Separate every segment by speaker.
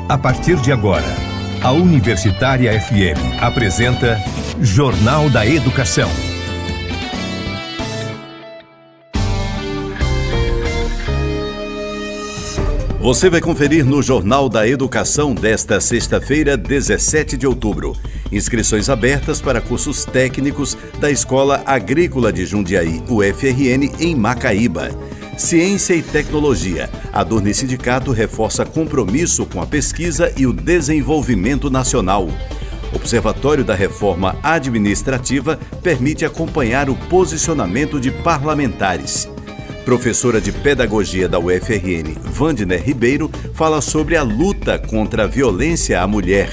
Speaker 1: A partir de agora, a Universitária FM apresenta Jornal da Educação.
Speaker 2: Você vai conferir no Jornal da Educação desta sexta-feira, 17 de outubro. Inscrições abertas para cursos técnicos da Escola Agrícola de Jundiaí, UFRN, em Macaíba. Ciência e tecnologia. A Adurne Sindicato reforça compromisso com a pesquisa e o desenvolvimento nacional. Observatório da Reforma Administrativa permite acompanhar o posicionamento de parlamentares. Professora de Pedagogia da UFRN, Wandner Ribeiro, fala sobre a luta contra a violência à mulher.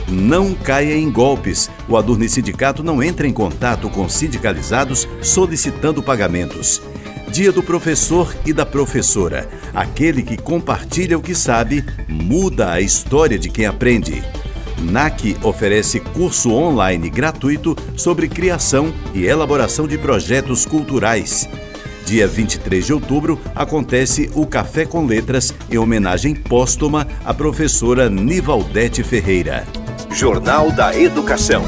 Speaker 2: Não caia em golpes. O Adurne Sindicato não entra em contato com sindicalizados solicitando pagamentos. Dia do professor e da professora. Aquele que compartilha o que sabe, muda a história de quem aprende. NAC oferece curso online gratuito sobre criação e elaboração de projetos culturais. Dia 23 de outubro, acontece o Café com Letras em homenagem póstuma à professora Nivaldete Ferreira.
Speaker 1: Jornal da Educação.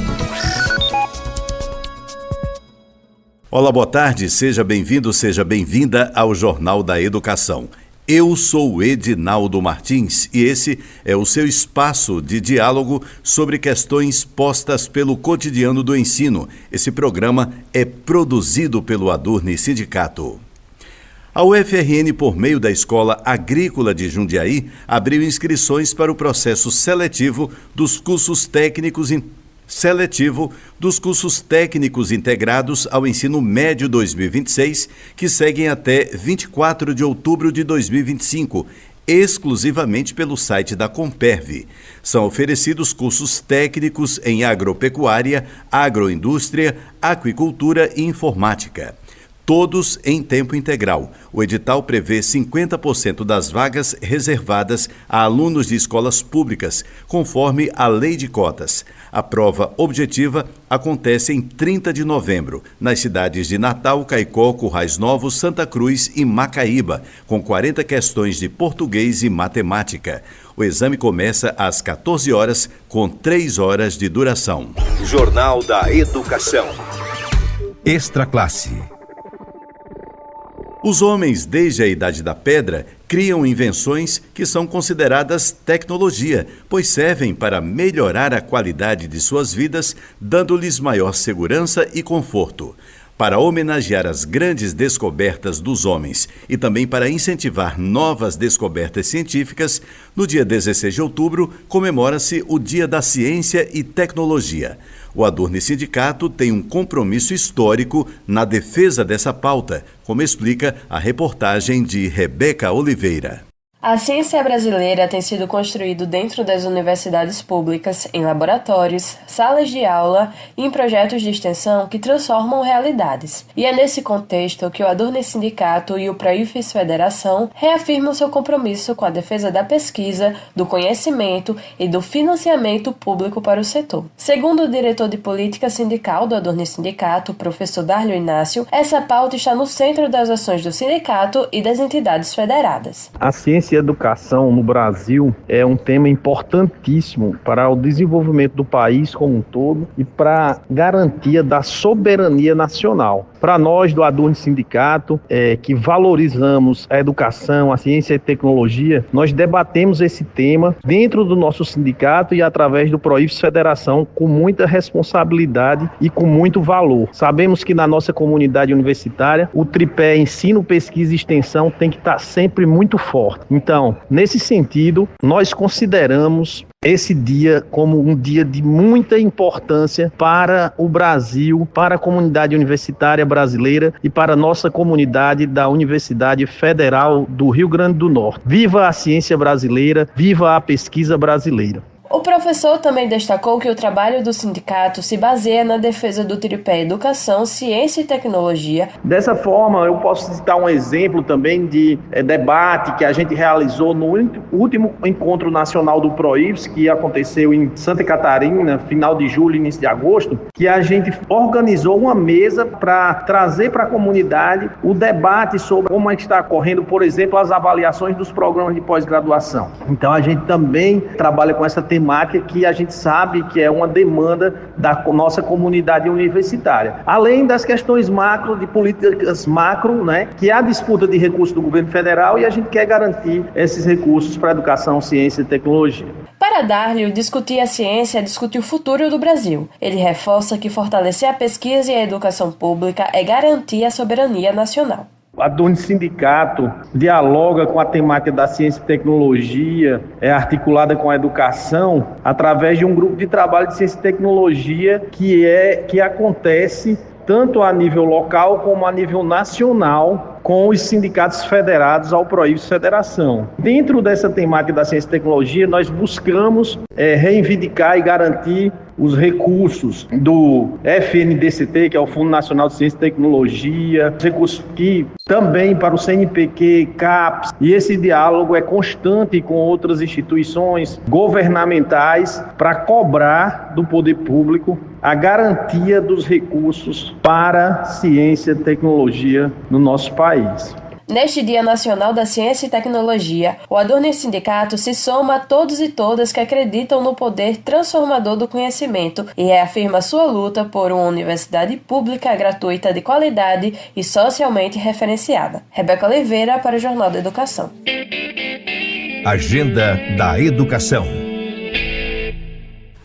Speaker 2: Olá, boa tarde, seja bem-vindo, seja bem-vinda ao Jornal da Educação. Eu sou Edinaldo Martins e esse é o seu espaço de diálogo sobre questões postas pelo cotidiano do ensino. Esse programa é produzido pelo Adurne Sindicato. A UFRN, por meio da Escola Agrícola de Jundiaí, abriu inscrições para o processo seletivo dos cursos técnicos integrados ao ensino médio 2026, que seguem até 24 de outubro de 2025, exclusivamente pelo site da Comperv. São oferecidos cursos técnicos em agropecuária, agroindústria, aquicultura e informática. Todos em tempo integral. O edital prevê 50% das vagas reservadas a alunos de escolas públicas, conforme a lei de cotas. A prova objetiva acontece em 30 de novembro, nas cidades de Natal, Caicó, Currais Novos, Santa Cruz e Macaíba, com 40 questões de português e matemática. O exame começa às 14 horas, com 3 horas de duração.
Speaker 1: Jornal da Educação. Extra classe.
Speaker 2: Os homens, desde a Idade da Pedra, criam invenções que são consideradas tecnologia, pois servem para melhorar a qualidade de suas vidas, dando-lhes maior segurança e conforto. Para homenagear as grandes descobertas dos homens e também para incentivar novas descobertas científicas, no dia 16 de outubro comemora-se o Dia da Ciência e Tecnologia. O Adurne Sindicato tem um compromisso histórico na defesa dessa pauta, como explica a reportagem de Rebeca Oliveira.
Speaker 3: A ciência brasileira tem sido construída dentro das universidades públicas, em laboratórios, salas de aula e em projetos de extensão que transformam realidades. E é nesse contexto que o Adurne Sindicato e o Proifes Federação reafirmam seu compromisso com a defesa da pesquisa, do conhecimento e do financiamento público para o setor. Segundo o diretor de política sindical do Adurne Sindicato, professor Darlio Inácio, essa pauta está no centro das ações do sindicato e das entidades federadas.
Speaker 4: A ciência e educação no Brasil é um tema importantíssimo para o desenvolvimento do país como um todo e para a garantia da soberania nacional. Para nós do Adurne Sindicato, que valorizamos a educação, a ciência e tecnologia, nós debatemos esse tema dentro do nosso sindicato e através do Proifes Federação com muita responsabilidade e com muito valor. Sabemos que na nossa comunidade universitária, o tripé ensino, pesquisa e extensão tem que estar sempre muito forte. Então, nesse sentido, nós consideramos esse dia como um dia de muita importância para o Brasil, para a comunidade universitária brasileira e para a nossa comunidade da Universidade Federal do Rio Grande do Norte. Viva a ciência brasileira, viva a pesquisa brasileira.
Speaker 3: O professor também destacou que o trabalho do sindicato se baseia na defesa do tripé educação, ciência e tecnologia.
Speaker 4: Dessa forma, eu posso citar um exemplo também de debate que a gente realizou no último encontro nacional do PROIFES, que aconteceu em Santa Catarina, final de julho, início de agosto, que a gente organizou uma mesa para trazer para a comunidade o debate sobre como está ocorrendo, por exemplo, as avaliações dos programas de pós-graduação. Então, a gente também trabalha com essa temática que a gente sabe que é uma demanda da nossa comunidade universitária. Além das questões macro, de políticas macro, que é a disputa de recursos do governo federal, e a gente quer garantir esses recursos para a educação, ciência e tecnologia.
Speaker 3: Para Darlio, discutir a ciência é discutir o futuro do Brasil. Ele reforça que fortalecer a pesquisa e a educação pública é garantir a soberania nacional.
Speaker 4: A Adurne Sindicato dialoga com a temática da ciência e tecnologia, é articulada com a educação, através de um grupo de trabalho de ciência e tecnologia que acontece tanto a nível local como a nível nacional, com os sindicatos federados ao PROIFES Federação. Dentro dessa temática da ciência e tecnologia, nós buscamos reivindicar e garantir os recursos do FNDCT, que é o Fundo Nacional de Ciência e Tecnologia, recursos que também para o CNPq, CAPES, e esse diálogo é constante com outras instituições governamentais para cobrar do poder público a garantia dos recursos para ciência e tecnologia no nosso país.
Speaker 3: Neste Dia Nacional da Ciência e Tecnologia, o Adurne Sindicato se soma a todos e todas que acreditam no poder transformador do conhecimento e reafirma sua luta por uma universidade pública, gratuita, de qualidade e socialmente referenciada. Rebeca Oliveira para o Jornal da Educação.
Speaker 1: Agenda da Educação.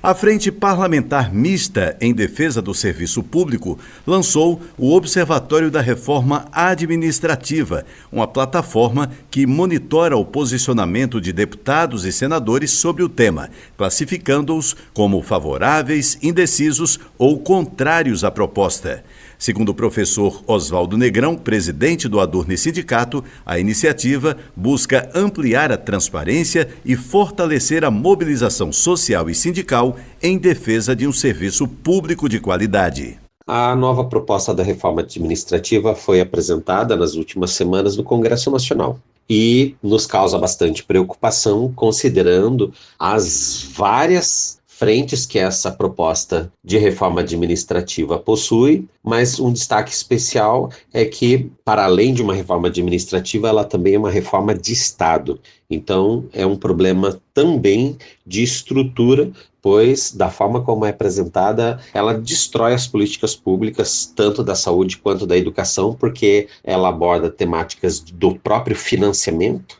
Speaker 2: A Frente Parlamentar Mista em Defesa do Serviço Público lançou o Observatório da Reforma Administrativa, uma plataforma que monitora o posicionamento de deputados e senadores sobre o tema, classificando-os como favoráveis, indecisos ou contrários à proposta. Segundo o professor Oswaldo Negrão, presidente do Adurne Sindicato, a iniciativa busca ampliar a transparência e fortalecer a mobilização social e sindical em defesa de um serviço público de qualidade.
Speaker 5: A nova proposta da reforma administrativa foi apresentada nas últimas semanas no Congresso Nacional e nos causa bastante preocupação, considerando as várias frentes que essa proposta de reforma administrativa possui, mas um destaque especial é que, para além de uma reforma administrativa, ela também é uma reforma de Estado. Então, é um problema também de estrutura, pois, da forma como é apresentada, ela destrói as políticas públicas, tanto da saúde quanto da educação, porque ela aborda temáticas do próprio financiamento,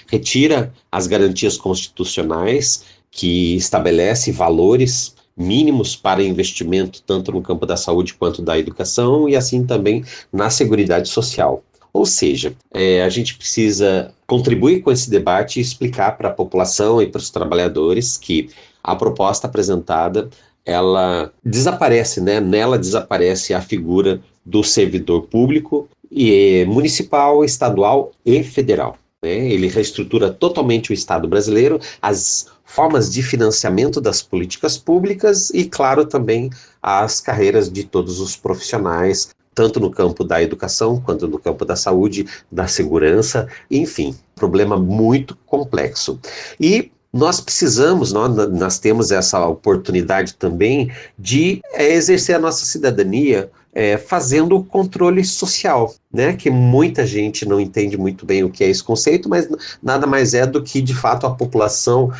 Speaker 5: retira as garantias constitucionais, que estabelece valores mínimos para investimento tanto no campo da saúde quanto da educação e assim também na seguridade social. Ou seja, a gente precisa contribuir com esse debate e explicar para a população e para os trabalhadores que a proposta apresentada, ela desaparece, nela desaparece a figura do servidor público e municipal, estadual e federal. Ele reestrutura totalmente o Estado brasileiro, as formas de financiamento das políticas públicas e, claro, também as carreiras de todos os profissionais, tanto no campo da educação, quanto no campo da saúde, da segurança, enfim, problema muito complexo. E nós precisamos, nós temos essa oportunidade também de exercer a nossa cidadania fazendo o controle social, que muita gente não entende muito bem o que é esse conceito, mas nada mais é do que, de fato, a população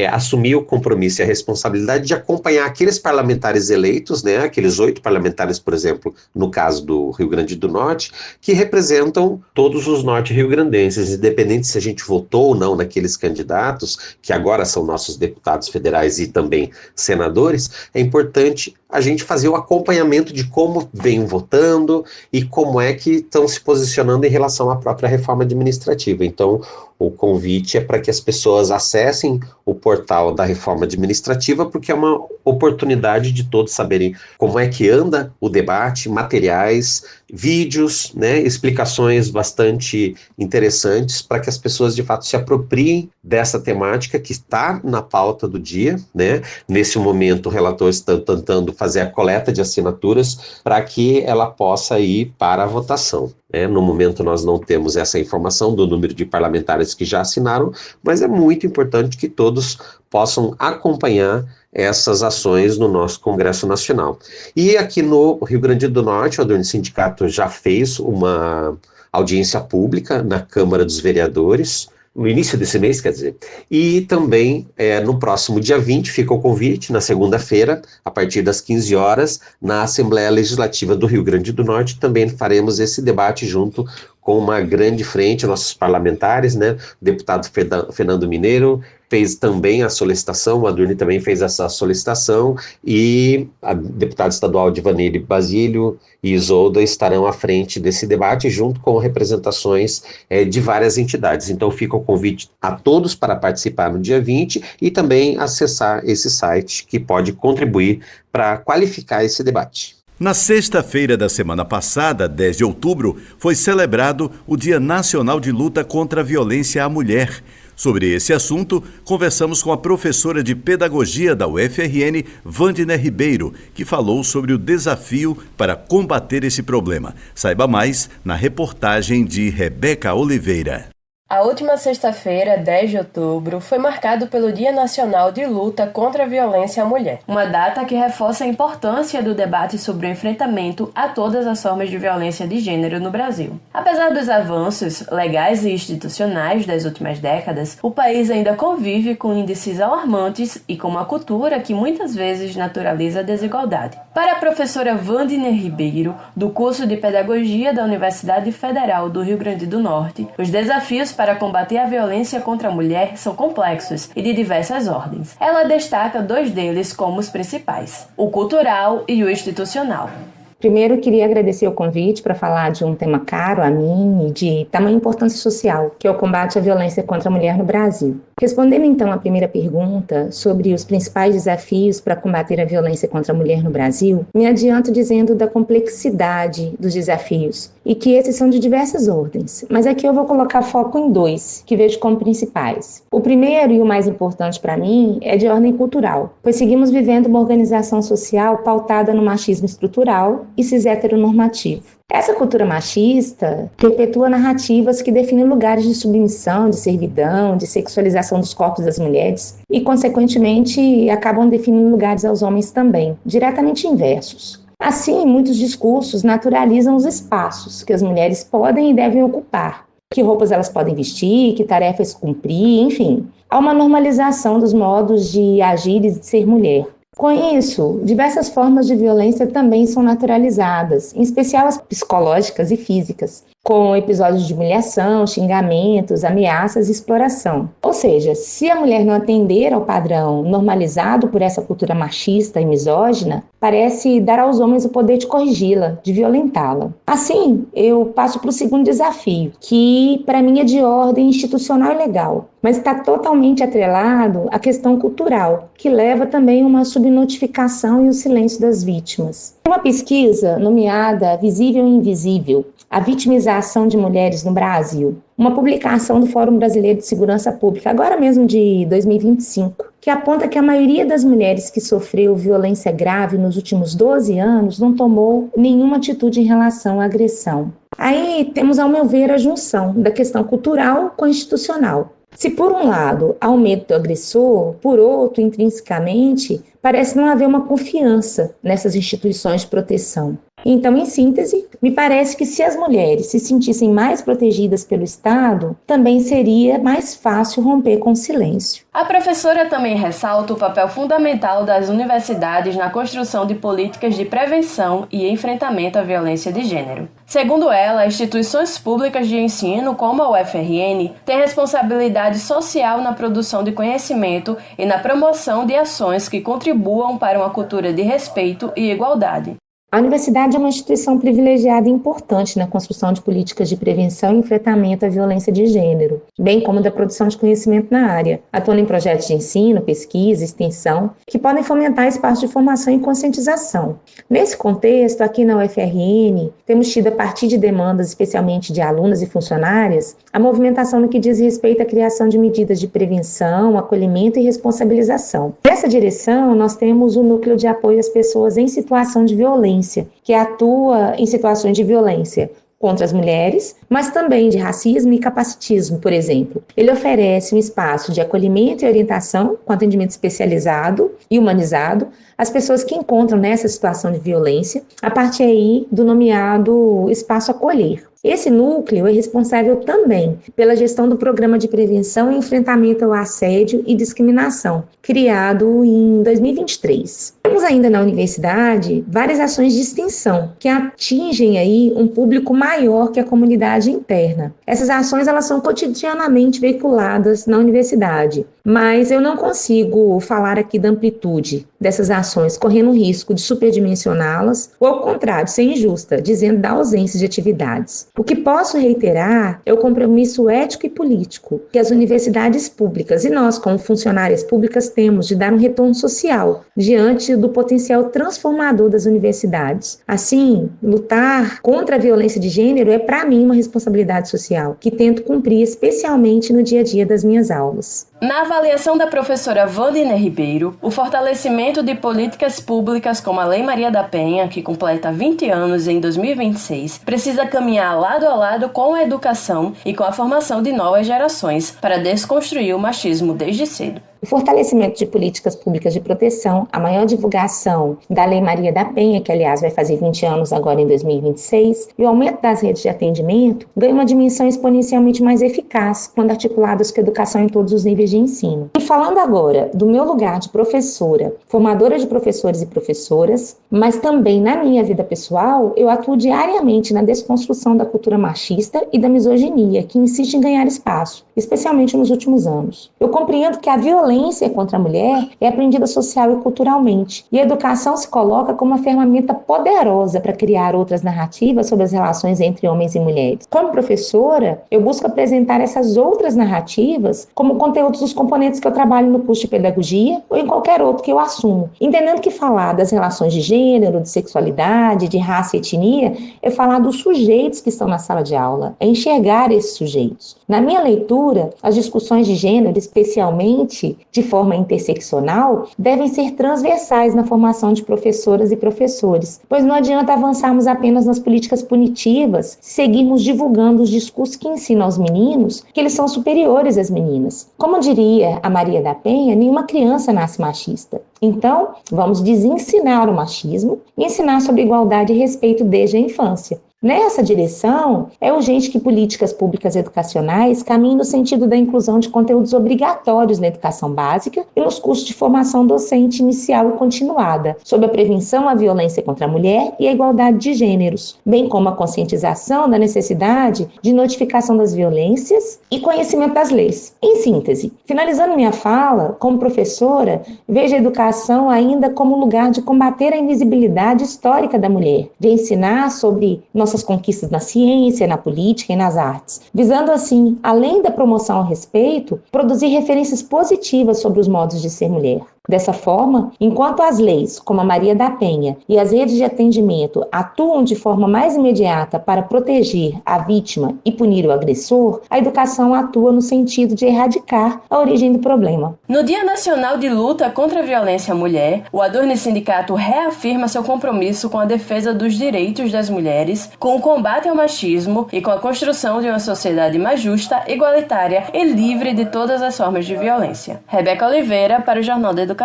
Speaker 5: assumir o compromisso e a responsabilidade de acompanhar aqueles parlamentares eleitos, aqueles 8 parlamentares, por exemplo, no caso do Rio Grande do Norte, que representam todos os norte-riograndenses, independente se a gente votou ou não naqueles candidatos, que agora são nossos deputados federais e também senadores. É importante a gente fazer o acompanhamento de como vem votando e como é que estão se posicionando em relação à própria reforma administrativa. Então, o convite é para que as pessoas acessem o portal da Reforma Administrativa, porque é uma oportunidade de todos saberem como é que anda o debate, materiais, vídeos, né, explicações bastante interessantes para que as pessoas de fato se apropriem dessa temática que está na pauta do dia, né? Nesse momento o relator está tentando fazer a coleta de assinaturas para que ela possa ir para a votação. No momento nós não temos essa informação do número de parlamentares que já assinaram, mas é muito importante que todos possam acompanhar essas ações no nosso Congresso Nacional. E aqui no Rio Grande do Norte, o Adorno Sindicato já fez uma audiência pública na Câmara dos Vereadores, no início desse mês, quer dizer, e também no próximo dia 20 fica o convite, na segunda-feira, a partir das 15 horas, na Assembleia Legislativa do Rio Grande do Norte, também faremos esse debate junto com uma grande frente, nossos parlamentares, né, o deputado Fernando Mineiro fez também a solicitação, o Adorno também fez essa solicitação, e a deputada estadual Divanile Basílio e Isolda estarão à frente desse debate, junto com representações de várias entidades. Então fica o convite a todos para participar no dia 20 e também acessar esse site que pode contribuir para qualificar esse debate.
Speaker 2: Na sexta-feira da semana passada, 10 de outubro, foi celebrado o Dia Nacional de Luta contra a Violência à Mulher. Sobre esse assunto, conversamos com a professora de Pedagogia da UFRN, Wandiner Ribeiro, que falou sobre o desafio para combater esse problema. Saiba mais na reportagem de Rebeca Oliveira.
Speaker 3: A última sexta-feira, 10 de outubro, foi marcado pelo Dia Nacional de Luta contra a Violência à Mulher, uma data que reforça a importância do debate sobre o enfrentamento a todas as formas de violência de gênero no Brasil. Apesar dos avanços legais e institucionais das últimas décadas, o país ainda convive com índices alarmantes e com uma cultura que muitas vezes naturaliza a desigualdade. Para a professora Wandiner Ribeiro, do curso de Pedagogia da Universidade Federal do Rio Grande do Norte, os desafios para combater a violência contra a mulher são complexos e de diversas ordens. Ela destaca dois deles como os principais: o cultural e o institucional.
Speaker 6: Primeiro, queria agradecer o convite para falar de um tema caro a mim e de tamanha importância social, que é o combate à violência contra a mulher no Brasil. Respondendo então à primeira pergunta sobre os principais desafios para combater a violência contra a mulher no Brasil, me adianto dizendo da complexidade dos desafios e que esses são de diversas ordens, mas aqui eu vou colocar foco em dois, que vejo como principais. O primeiro e o mais importante para mim é de ordem cultural, pois seguimos vivendo uma organização social pautada no machismo estrutural e cis-heteronormativo. Essa cultura machista perpetua narrativas que definem lugares de submissão, de servidão, de sexualização dos corpos das mulheres e, consequentemente, acabam definindo lugares aos homens também, diretamente inversos. Assim, muitos discursos naturalizam os espaços que as mulheres podem e devem ocupar, que roupas elas podem vestir, que tarefas cumprir, enfim. Há uma normalização dos modos de agir e de ser mulher. Com isso, diversas formas de violência também são naturalizadas, em especial as psicológicas e físicas, com episódios de humilhação, xingamentos, ameaças e exploração. Ou seja, se a mulher não atender ao padrão normalizado por essa cultura machista e misógina, parece dar aos homens o poder de corrigi-la, de violentá-la. Assim, eu passo para o segundo desafio, que para mim é de ordem institucional e legal, mas está totalmente atrelado à questão cultural, que leva também a uma subnotificação e o silêncio das vítimas. Uma pesquisa nomeada Visível e Invisível, a vitimização de mulheres no Brasil, uma publicação do Fórum Brasileiro de Segurança Pública, agora mesmo de 2025, que aponta que a maioria das mulheres que sofreu violência grave nos últimos 12 anos não tomou nenhuma atitude em relação à agressão. Aí temos, ao meu ver, a junção da questão cultural com a institucional. Se por um lado há o medo do agressor, por outro, intrinsecamente, parece não haver uma confiança nessas instituições de proteção. Então, em síntese, me parece que se as mulheres se sentissem mais protegidas pelo Estado, também seria mais fácil romper com o silêncio.
Speaker 3: A professora também ressalta o papel fundamental das universidades na construção de políticas de prevenção e enfrentamento à violência de gênero. Segundo ela, instituições públicas de ensino, como a UFRN, têm responsabilidade social na produção de conhecimento e na promoção de ações que contribuam para uma cultura de respeito e igualdade.
Speaker 6: A universidade é uma instituição privilegiada e importante na construção de políticas de prevenção e enfrentamento à violência de gênero, bem como da produção de conhecimento na área, atuando em projetos de ensino, pesquisa, extensão, que podem fomentar espaços de formação e conscientização. Nesse contexto, aqui na UFRN, temos tido, a partir de demandas especialmente de alunas e funcionárias, a movimentação no que diz respeito à criação de medidas de prevenção, acolhimento e responsabilização. Nessa direção, nós temos o Núcleo de Apoio às Pessoas em Situação de Violência, que atua em situações de violência contra as mulheres, mas também de racismo e capacitismo, por exemplo. Ele oferece um espaço de acolhimento e orientação com atendimento especializado e humanizado às pessoas que encontram nessa situação de violência, a partir aí do nomeado Espaço Acolher. Esse núcleo é responsável também pela gestão do Programa de Prevenção e Enfrentamento ao Assédio e Discriminação, criado em 2023. Temos ainda na universidade várias ações de extensão que atingem aí um público maior que a comunidade interna. Essas ações elas são cotidianamente veiculadas na universidade, mas eu não consigo falar aqui da amplitude dessas ações, correndo o risco de superdimensioná-las ou, ao contrário, ser injusta, dizendo da ausência de atividades. O que posso reiterar é o compromisso ético e político que as universidades públicas e nós, como funcionárias públicas, temos de dar um retorno social diante do potencial transformador das universidades. Assim, lutar contra a violência de gênero é, para mim, uma responsabilidade social que tento cumprir especialmente no dia a dia das minhas aulas.
Speaker 3: Na avaliação da professora Wandiner Ribeiro, o fortalecimento de políticas públicas como a Lei Maria da Penha, que completa 20 anos em 2026, precisa caminhar lado a lado com a educação e com a formação de novas gerações para desconstruir o machismo desde cedo.
Speaker 6: O fortalecimento de políticas públicas de proteção, a maior divulgação da Lei Maria da Penha, que aliás vai fazer 20 anos agora em 2026, e o aumento das redes de atendimento ganham uma dimensão exponencialmente mais eficaz quando articuladas com a educação em todos os níveis de ensino. E falando agora do meu lugar de professora, formadora de professores e professoras, mas também na minha vida pessoal, eu atuo diariamente na desconstrução da cultura machista e da misoginia, que insiste em ganhar espaço, especialmente nos últimos anos. Eu compreendo que a violência contra a mulher é aprendida social e culturalmente, e a educação se coloca como uma ferramenta poderosa para criar outras narrativas sobre as relações entre homens e mulheres. Como professora, eu busco apresentar essas outras narrativas como conteúdos dos componentes que eu trabalho no curso de pedagogia ou em qualquer outro que eu assumo, entendendo que falar das relações de gênero, de sexualidade, de raça e etnia é falar dos sujeitos que estão na sala de aula, é enxergar esses sujeitos. Na minha leitura, as discussões de gênero, especialmente de forma interseccional, devem ser transversais na formação de professoras e professores, pois não adianta avançarmos apenas nas políticas punitivas se seguirmos divulgando os discursos que ensinam aos meninos que eles são superiores às meninas. Como diria a Maria da Penha, nenhuma criança nasce machista. Então, vamos desensinar o machismo e ensinar sobre igualdade e respeito desde a infância. Nessa direção, é urgente que políticas públicas educacionais caminhem no sentido da inclusão de conteúdos obrigatórios na educação básica e nos cursos de formação docente inicial e continuada, sobre a prevenção à violência contra a mulher e a igualdade de gêneros, bem como a conscientização da necessidade de notificação das violências e conhecimento das leis. Em síntese, finalizando minha fala, como professora, vejo a educação ainda como lugar de combater a invisibilidade histórica da mulher, de ensinar sobre nossas conquistas na ciência, na política e nas artes, visando assim, além da promoção ao respeito, produzir referências positivas sobre os modos de ser mulher. Dessa forma, enquanto as leis, como a Maria da Penha e as redes de atendimento atuam de forma mais imediata para proteger a vítima e punir o agressor, a educação atua no sentido de erradicar a origem do problema.
Speaker 3: No Dia Nacional de Luta contra a Violência à Mulher, o Adorne Sindicato reafirma seu compromisso com a defesa dos direitos das mulheres, com o combate ao machismo e com a construção de uma sociedade mais justa, igualitária e livre de todas as formas de violência. Rebeca Oliveira, para o Jornal da Educação.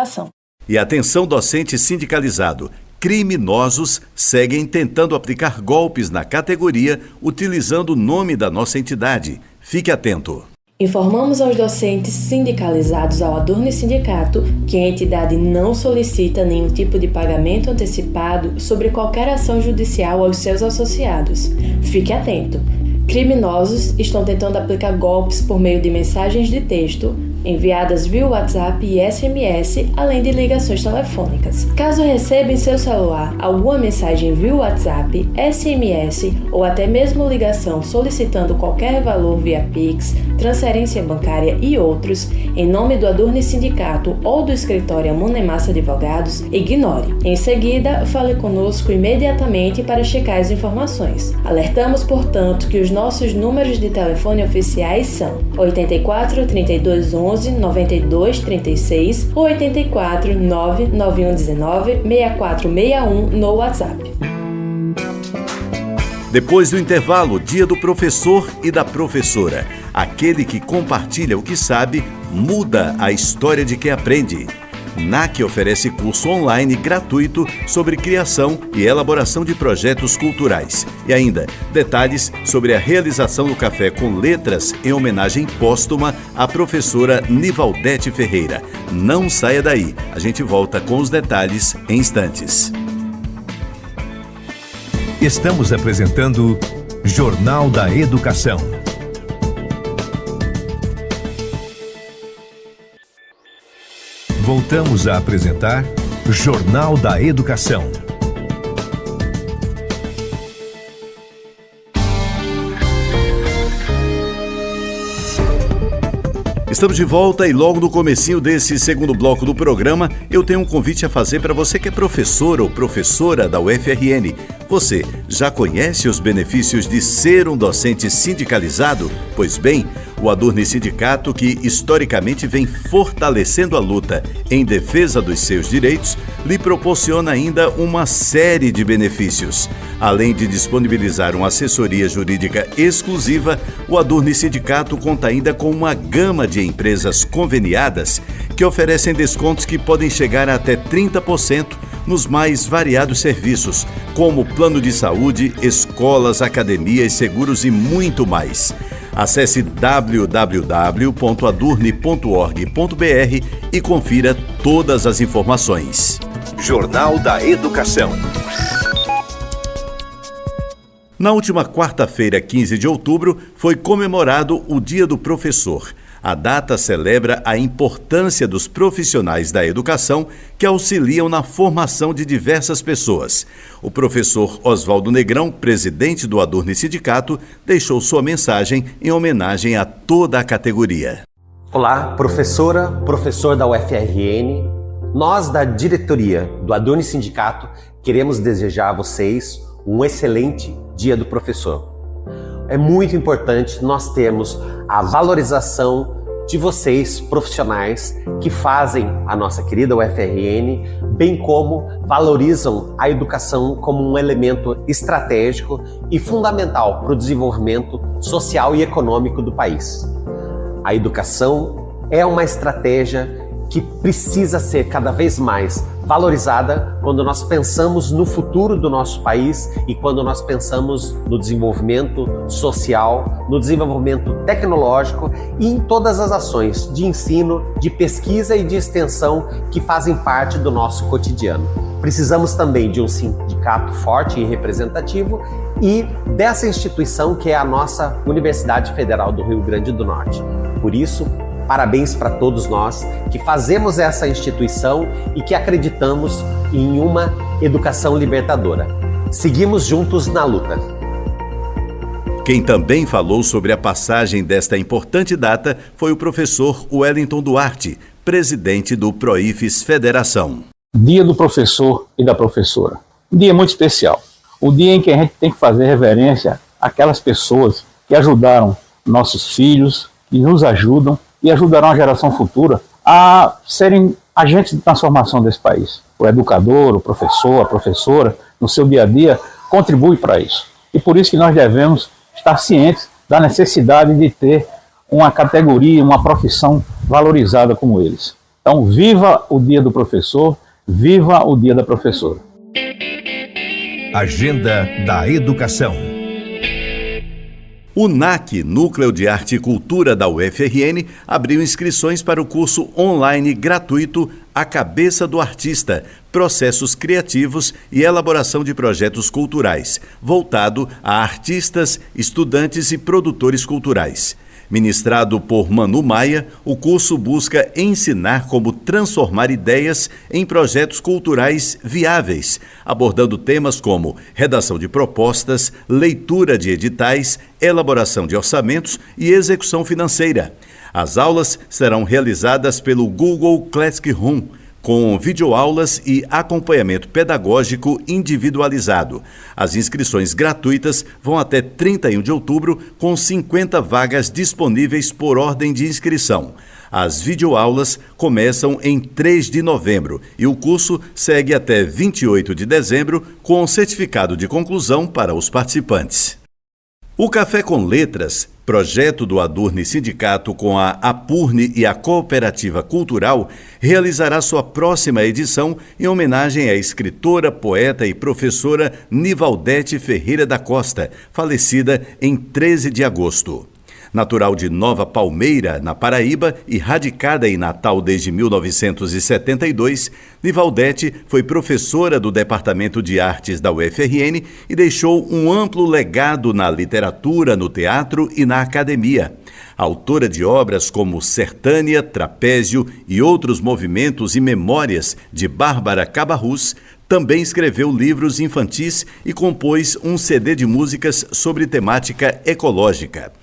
Speaker 2: E atenção, docente sindicalizado. Criminosos seguem tentando aplicar golpes na categoria utilizando o nome da nossa entidade. Fique atento.
Speaker 3: Informamos aos docentes sindicalizados ao Adorne Sindicato que a entidade não solicita nenhum tipo de pagamento antecipado sobre qualquer ação judicial aos seus associados. Fique atento. Criminosos estão tentando aplicar golpes por meio de mensagens de texto enviadas via WhatsApp e SMS, além de ligações telefônicas. Caso receba em seu celular alguma mensagem via WhatsApp, SMS ou até mesmo ligação solicitando qualquer valor via Pix, transferência bancária e outros, em nome do Adurni Sindicato ou do escritório Amunemassa Advogados, ignore. Em seguida, fale conosco imediatamente para checar as informações. Alertamos, portanto, que os nossos números de telefone oficiais são 84 32 11 92 36 ou 84 99119 6461 no WhatsApp.
Speaker 2: Depois do intervalo, dia do professor e da professora. Aquele que compartilha o que sabe, muda a história de quem aprende. NAC oferece curso online gratuito sobre criação e elaboração de projetos culturais. E ainda, detalhes sobre a realização do Café com Letras em homenagem póstuma à professora Nivaldete Ferreira. Não saia daí, a gente volta com os detalhes em instantes.
Speaker 1: Estamos apresentando Jornal da Educação. Voltamos a apresentar Jornal da Educação.
Speaker 2: Estamos de volta e logo no comecinho desse segundo bloco do programa, eu tenho um convite a fazer para você que é professor ou professora da UFRN. Você já conhece os benefícios de ser um docente sindicalizado? Pois bem, o Adurni Sindicato, que historicamente vem fortalecendo a luta em defesa dos seus direitos, lhe proporciona ainda uma série de benefícios. Além de disponibilizar uma assessoria jurídica exclusiva, o Adurni Sindicato conta ainda com uma gama de empresas conveniadas que oferecem descontos que podem chegar a até 30% nos mais variados serviços, como plano de saúde, escolas, academias, seguros e muito mais. Acesse www.adurni.org.br e confira todas as informações.
Speaker 1: Jornal da Educação.
Speaker 2: Na última quarta-feira, 15 de outubro, foi comemorado o Dia do Professor. A data celebra a importância dos profissionais da educação que auxiliam na formação de diversas pessoas. O professor Oswaldo Negrão, presidente do Adurni Sindicato, deixou sua mensagem em homenagem a toda a categoria.
Speaker 5: Olá, professora, professor da UFRN. Nós, da diretoria do Adurni Sindicato, queremos desejar a vocês um excelente Dia do Professor. É muito importante nós termos a valorização de vocês, profissionais, que fazem a nossa querida UFRN, bem como valorizam a educação como um elemento estratégico e fundamental para o desenvolvimento social e econômico do país. A educação é uma estratégia que precisa ser cada vez mais valorizada quando nós pensamos no futuro do nosso país e quando nós pensamos no desenvolvimento social, no desenvolvimento tecnológico e em todas as ações de ensino, de pesquisa e de extensão que fazem parte do nosso cotidiano. Precisamos também de um sindicato forte e representativo e dessa instituição que é a nossa Universidade Federal do Rio Grande do Norte. Por isso, parabéns para todos nós que fazemos essa instituição e que acreditamos em uma educação libertadora. Seguimos juntos na luta.
Speaker 2: Quem também falou sobre a passagem desta importante data foi o professor Wellington Duarte, presidente do Proifes Federação.
Speaker 7: Dia do professor e da professora. Um dia muito especial. O dia em que a gente tem que fazer reverência àquelas pessoas que ajudaram nossos filhos, que nos ajudam e ajudarão a geração futura a serem agentes de transformação desse país. O educador, o professor, a professora, no seu dia a dia, contribui para isso. E por isso que nós devemos estar cientes da necessidade de ter uma categoria, uma profissão valorizada como eles. Então, viva o Dia do Professor, viva o Dia da Professora.
Speaker 1: Agenda da Educação.
Speaker 2: O NAC, Núcleo de Arte e Cultura da UFRN, abriu inscrições para o curso online gratuito A Cabeça do Artista, Processos Criativos e Elaboração de Projetos Culturais, voltado a artistas, estudantes e produtores culturais. Ministrado por Manu Maia, o curso busca ensinar como transformar ideias em projetos culturais viáveis, abordando temas como redação de propostas, leitura de editais, elaboração de orçamentos e execução financeira. As aulas serão realizadas pelo Google Classroom, com videoaulas e acompanhamento pedagógico individualizado. As inscrições gratuitas vão até 31 de outubro, com 50 vagas disponíveis por ordem de inscrição. As videoaulas começam em 3 de novembro e o curso segue até 28 de dezembro, com certificado de conclusão para os participantes. O Café com Letras, projeto do Adurni Sindicato com a Apurne e a Cooperativa Cultural, realizará sua próxima edição em homenagem à escritora, poeta e professora Nivaldete Ferreira da Costa, falecida em 13 de agosto. Natural de Nova Palmeira, na Paraíba, e radicada em Natal desde 1972, Nivaldete foi professora do Departamento de Artes da UFRN e deixou um amplo legado na literatura, no teatro e na academia. Autora de obras como Sertânia, Trapézio e outros movimentos e memórias de Bárbara Cabarrus, também escreveu livros infantis e compôs um CD de músicas sobre temática ecológica.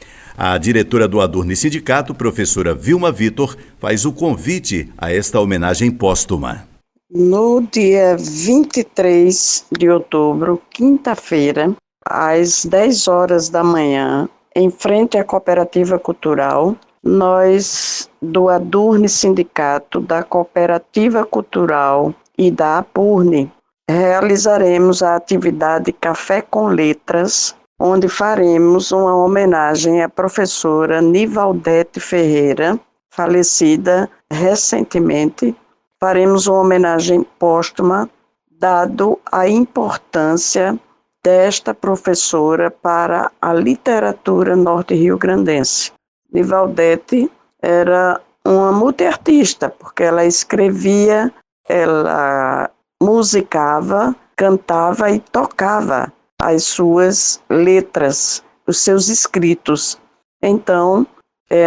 Speaker 2: A diretora do Adurni Sindicato, professora Vilma Vitor, faz o convite a esta homenagem póstuma.
Speaker 8: No dia 23 de outubro, quinta-feira, às 10 horas da manhã, em frente à Cooperativa Cultural, nós, do Adurni Sindicato, da Cooperativa Cultural e da Apurne, realizaremos a atividade Café com Letras, onde faremos uma homenagem à professora Nivaldete Ferreira, falecida recentemente. Faremos uma homenagem póstuma, dado a importância desta professora para a literatura norte-riograndense. Nivaldete era uma multiartista, porque ela escrevia, ela musicava, cantava e tocava as suas letras, os seus escritos. Então,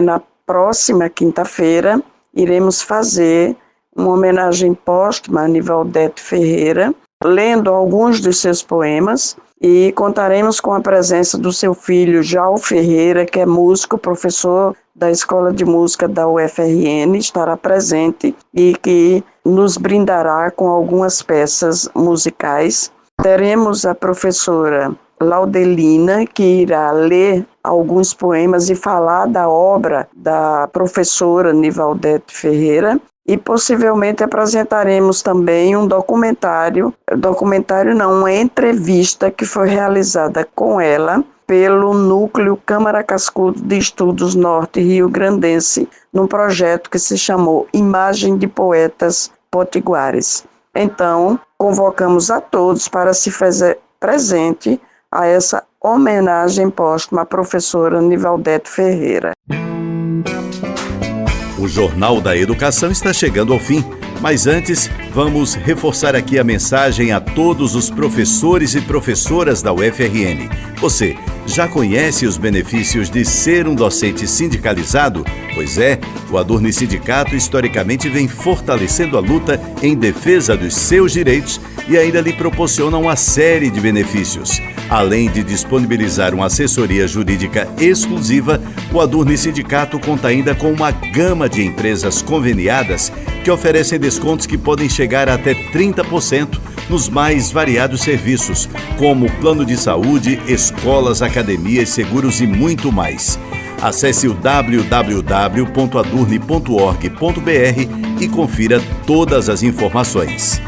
Speaker 8: na próxima quinta-feira, iremos fazer uma homenagem póstuma a Nivaldete Ferreira, lendo alguns dos seus poemas, e contaremos com a presença do seu filho, Jal Ferreira, que é músico, professor da Escola de Música da UFRN, estará presente e que nos brindará com algumas peças musicais. Teremos a professora Laudelina, que irá ler alguns poemas e falar da obra da professora Nivaldete Ferreira, e possivelmente apresentaremos também um uma entrevista que foi realizada com ela pelo Núcleo Câmara Cascudo de Estudos Norte-Riograndense, num projeto que se chamou Imagem de Poetas Potiguares. Então, convocamos a todos para se fazer presente a essa homenagem póstuma à professora Nivaldete Ferreira.
Speaker 2: O Jornal da Educação está chegando ao fim, mas antes vamos reforçar aqui a mensagem a todos os professores e professoras da UFRN. Você já conhece os benefícios de ser um docente sindicalizado? Pois é, o Adurni Sindicato historicamente vem fortalecendo a luta em defesa dos seus direitos e ainda lhe proporciona uma série de benefícios. Além de disponibilizar uma assessoria jurídica exclusiva, o Adurni Sindicato conta ainda com uma gama de empresas conveniadas que oferecem descontos que podem chegar a até 30% nos mais variados serviços, como plano de saúde, escolas, academias, seguros e muito mais. Acesse o www.adurni.org.br e confira todas as informações.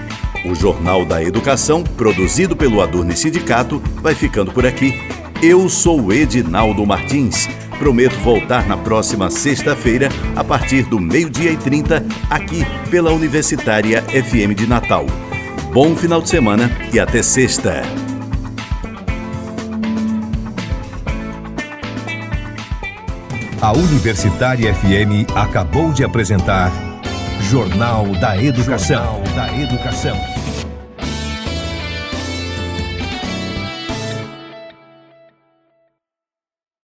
Speaker 2: O Jornal da Educação, produzido pelo Adurni Sindicato, vai ficando por aqui. Eu sou o Edinaldo Martins. Prometo voltar na próxima sexta-feira, a partir do 12h30, aqui pela Universitária FM de Natal. Bom final de semana e até sexta!
Speaker 1: A Universitária FM acabou de apresentar Jornal da Educação.